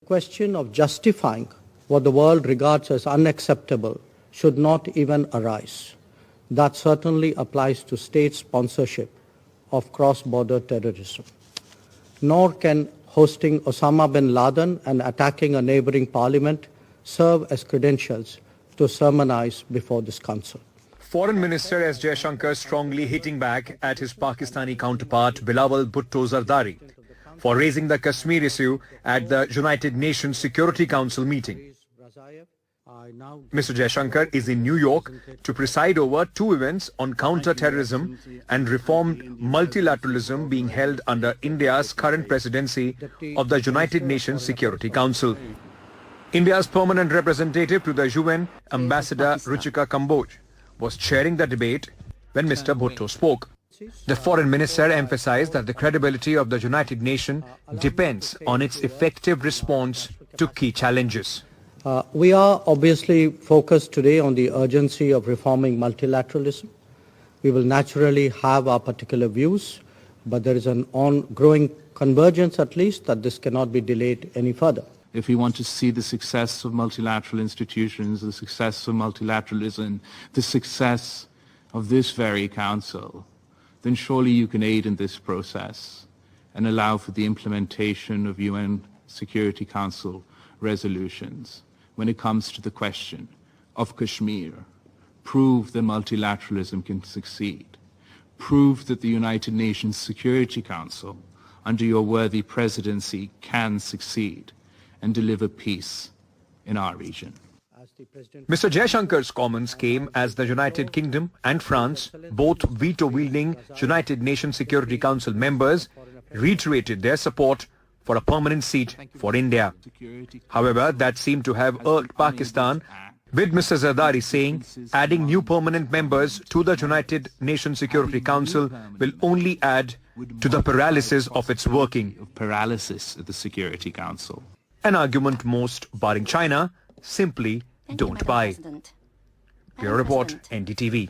question of justifying what the world regards as unacceptable should not even arise. That certainly applies to state sponsorship of cross-border terrorism. Nor can hosting Osama bin Laden and attacking a neighboring parliament serve as credentials to sermonize before this council. Foreign Minister S. Jaishankar strongly hitting back at his Pakistani counterpart Bilawal Bhutto Zardari for raising the Kashmir issue at the United Nations Security Council meeting. Mr. Jaishankar is in New York to preside over two events on counter-terrorism and reformed multilateralism being held under India's current presidency of the United Nations Security Council. India's permanent representative to the UN, Ambassador Ruchika Kamboj, was chairing the debate when Mr. Bhutto spoke. The foreign minister emphasized that the credibility of the United Nations depends on its effective response to key challenges. We are obviously focused today on the urgency of reforming multilateralism. We will naturally have our particular views, but there is an ongoing convergence at least that this cannot be delayed any further. If we want to see the success of multilateral institutions, the success of multilateralism, the success of this very council, then surely you can aid in this process and allow for the implementation of UN Security Council resolutions when it comes to the question of Kashmir. Prove that multilateralism can succeed. Prove that the United Nations Security Council, under your worthy presidency, can succeed and deliver peace in our region. Mr. Jaishankar's comments came as the United Kingdom and France, both veto-wielding United Nations Security Council members, reiterated their support for a permanent seat for India. However, that seemed to have irked Pakistan, with Mr. Zardari saying adding new permanent members to the United Nations Security Council will only add to the paralysis of its working. Paralysis at the Security Council. An argument most, barring China, simply don't buy. Bureau Report, NDTV.